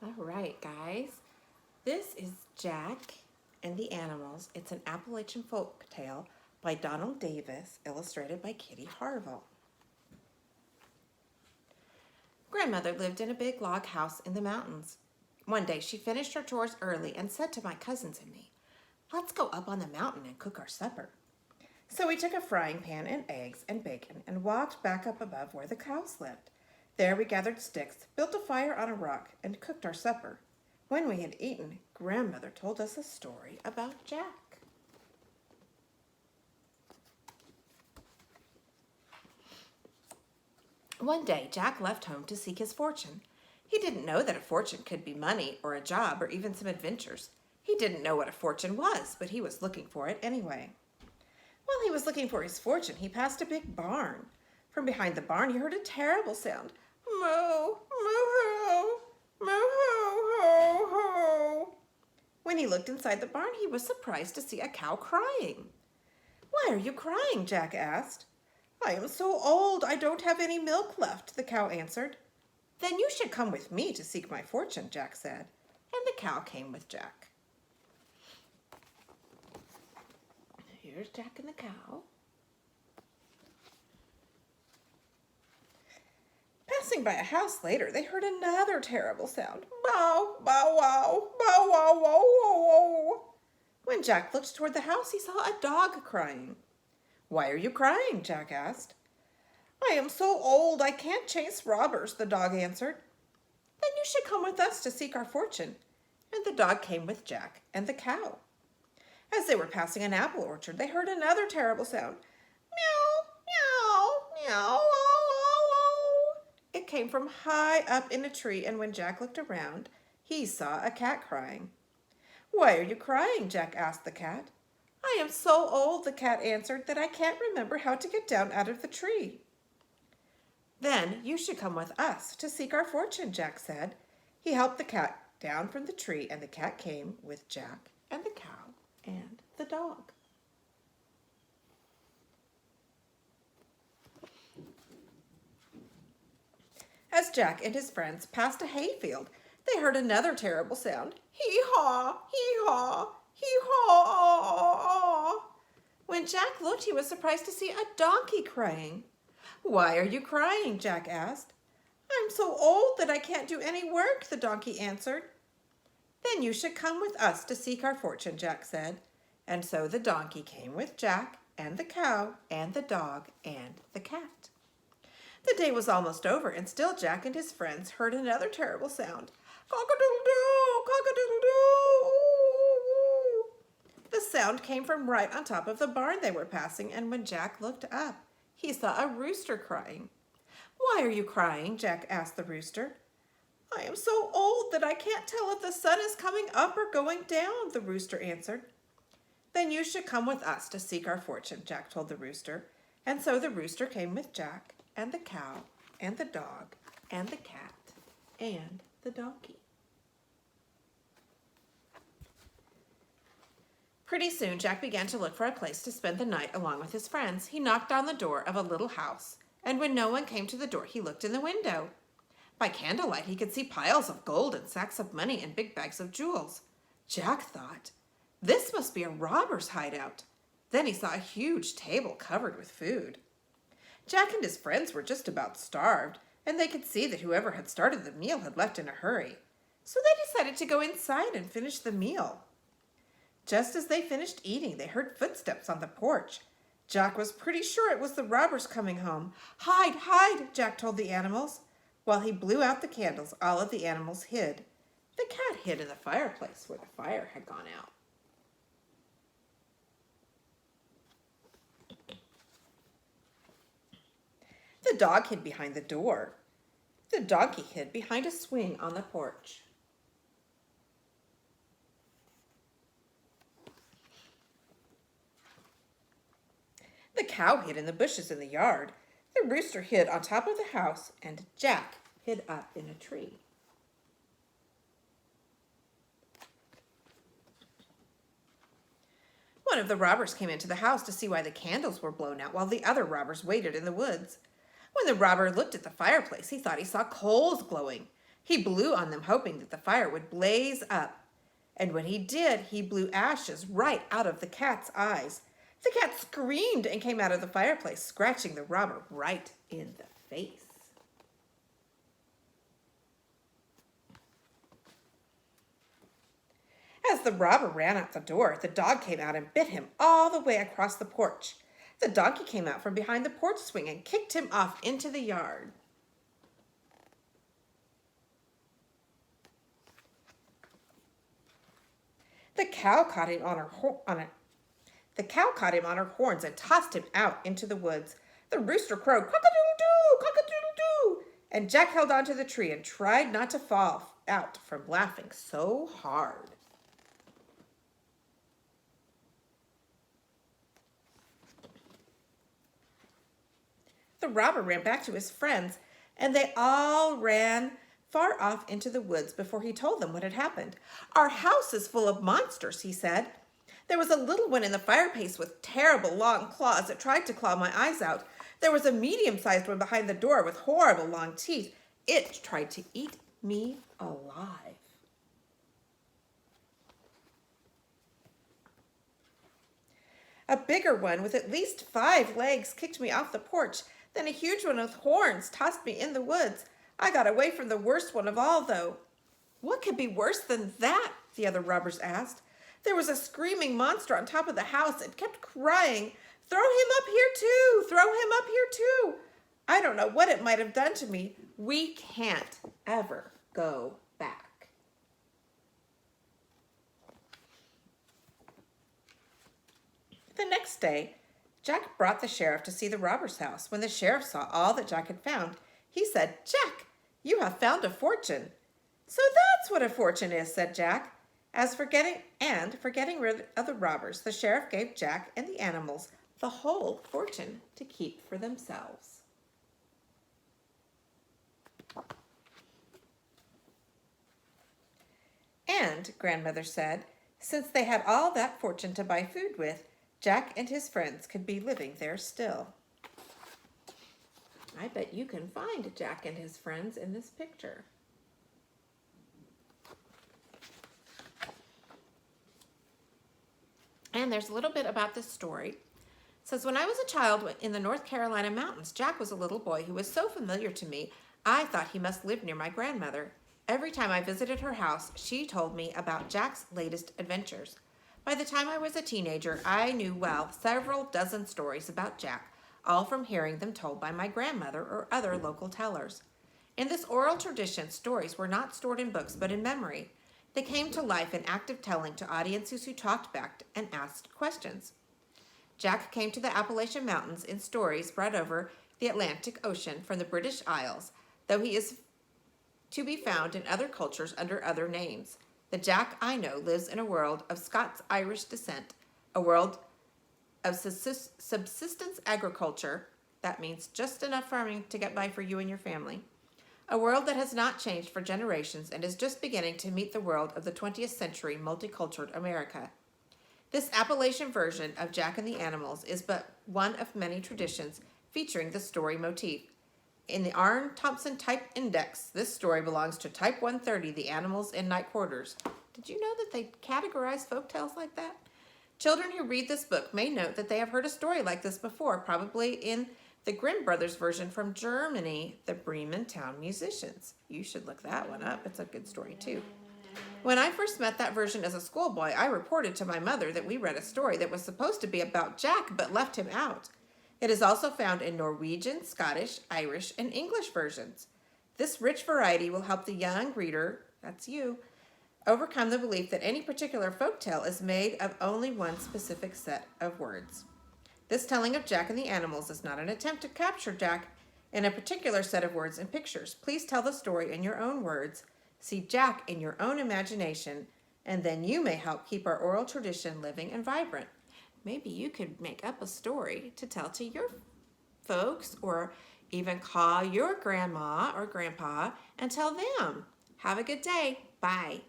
All right, guys. This is Jack and the Animals. It's an Appalachian folk tale by Donald Davis, illustrated by Kitty Harville. Grandmother lived in a big log house in the mountains. One day she finished her chores early and said to my cousins and me, "Let's go up on the mountain and cook our supper." So we took a frying pan and eggs and bacon and walked back up above where the cows lived. There we gathered sticks, built a fire on a rock, and cooked our supper. When we had eaten, Grandmother told us a story about Jack. One day, Jack left home to seek his fortune. He didn't know that a fortune could be money or a job or even some adventures. He didn't know what a fortune was, but he was looking for it anyway. While he was looking for his fortune, he passed a big barn. From behind the barn, he heard a terrible sound. Moo, moo-hoo, moo-hoo-hoo-hoo. When he looked inside the barn, he was surprised to see a cow crying. "Why are you crying?" Jack asked. "I am so old, I don't have any milk left," the cow answered. "Then you should come with me to seek my fortune," Jack said, and the cow came with Jack. Here's Jack and the cow. Passing by a house later, they heard another terrible sound. Bow, bow, wow, bow, wow, wow, wow, wow. When Jack looked toward the house, he saw a dog crying. "Why are you crying?" Jack asked. "I am so old, I can't chase robbers," the dog answered. "Then you should come with us to seek our fortune." And the dog came with Jack and the cow. As they were passing an apple orchard, they heard another terrible sound. Meow, meow, meow, wow, wow, wow. It came from high up in a tree, and when Jack looked around, he saw a cat crying. "Why are you crying?" Jack asked the cat. "I am so old," the cat answered, "that I can't remember how to get down out of the tree." "Then you should come with us to seek our fortune," Jack said. He helped the cat down from the tree, and the cat came with Jack and the cow and the dog. As Jack and his friends passed a hayfield, they heard another terrible sound. Hee-haw, hee-haw, hee-haw. When Jack looked, he was surprised to see a donkey crying. "Why are you crying?" Jack asked. "I'm so old that I can't do any work," the donkey answered. "Then you should come with us to seek our fortune," Jack said. And so the donkey came with Jack and the cow and the dog and the cat. The day was almost over, and still Jack and his friends heard another terrible sound. Cock-a-doodle-doo, cock-a-doodle-doo. The sound came from right on top of the barn they were passing, and when Jack looked up, he saw a rooster crying. "Why are you crying?" Jack asked the rooster. "I am so old that I can't tell if the sun is coming up or going down," the rooster answered. "Then you should come with us to seek our fortune," Jack told the rooster. And so the rooster came with Jack and the cow and the dog and the cat and the donkey. Pretty soon, Jack began to look for a place to spend the night along with his friends. He knocked on the door of a little house, and when no one came to the door, he looked in the window. By candlelight, he could see piles of gold and sacks of money and big bags of jewels. Jack thought, "This must be a robber's hideout." Then he saw a huge table covered with food. Jack and his friends were just about starved, and they could see that whoever had started the meal had left in a hurry. So they decided to go inside and finish the meal. Just as they finished eating, they heard footsteps on the porch. Jack was pretty sure it was the robbers coming home. "Hide, hide," Jack told the animals. While he blew out the candles, all of the animals hid. The cat hid in the fireplace where the fire had gone out. The dog hid behind the door. The donkey hid behind a swing on the porch. The cow hid in the bushes in the yard. The rooster hid on top of the house, and Jack hid up in a tree. One of the robbers came into the house to see why the candles were blown out while the other robbers waited in the woods. When the robber looked at the fireplace, he thought he saw coals glowing. He blew on them, hoping that the fire would blaze up. And when he did, he blew ashes right out of the cat's eyes. The cat screamed and came out of the fireplace, scratching the robber right in the face. As the robber ran out the door, the dog came out and bit him all the way across the porch. The donkey came out from behind the porch swing and kicked him off into the yard. The cow caught him on her horns and tossed him out into the woods. The rooster crowed, cock-a-doodle-doo, cock-a-doodle-doo, and Jack held onto the tree and tried not to fall out from laughing so hard. The robber ran back to his friends, and they all ran far off into the woods before he told them what had happened. "Our house is full of monsters," he said. "There was a little one in the fireplace with terrible long claws that tried to claw my eyes out. There was a medium-sized one behind the door with horrible long teeth. It tried to eat me alive." "A bigger one with at least 5 legs kicked me off the porch. Then a huge one with horns tossed me in the woods. I got away from the worst one of all, though." "What could be worse than that?" the other robbers asked. "There was a screaming monster on top of the house and kept crying, 'Throw him up here too! Throw him up here too!' I don't know what it might have done to me. We can't ever go back." The next day, Jack brought the sheriff to see the robber's house. When the sheriff saw all that Jack had found, he said, "Jack, you have found a fortune." "So that's what a fortune is," said Jack. For getting rid of the robbers, the sheriff gave Jack and the animals the whole fortune to keep for themselves. And, grandmother said, since they had all that fortune to buy food with, Jack and his friends could be living there still. I bet you can find Jack and his friends in this picture. And there's a little bit about this story. It says, "When I was a child in the North Carolina mountains, Jack was a little boy who was so familiar to me, I thought he must live near my grandmother. Every time I visited her house, she told me about Jack's latest adventures. By the time I was a teenager, I knew several dozen stories about Jack, all from hearing them told by my grandmother or other local tellers. In this oral tradition, stories were not stored in books but in memory. They came to life in active telling to audiences who talked back and asked questions. Jack came to the Appalachian Mountains in stories brought over the Atlantic Ocean from the British Isles, though he is to be found in other cultures under other names. The Jack I know lives in a world of Scots-Irish descent, a world of subsistence agriculture, that means just enough farming to get by for you and your family, a world that has not changed for generations and is just beginning to meet the world of the 20th century multicultural America. This Appalachian version of Jack and the Animals is but one of many traditions featuring the story motif. In the Arne Thompson Type Index, this story belongs to Type 130, The Animals in Night Quarters. Did you know that they categorize folktales like that? Children who read this book may note that they have heard a story like this before, probably in the Grimm Brothers version from Germany, the Bremen Town Musicians. You should look that one up. It's a good story, too. When I first met that version as a schoolboy, I reported to my mother that we read a story that was supposed to be about Jack but left him out. It is also found in Norwegian, Scottish, Irish, and English versions. This rich variety will help the young reader, that's you, overcome the belief that any particular folktale is made of only one specific set of words. This telling of Jack and the Animals is not an attempt to capture Jack in a particular set of words and pictures. Please tell the story in your own words, see Jack in your own imagination, and then you may help keep our oral tradition living and vibrant. Maybe you could make up a story to tell to your folks, or even call your grandma or grandpa and tell them. Have a good day. Bye.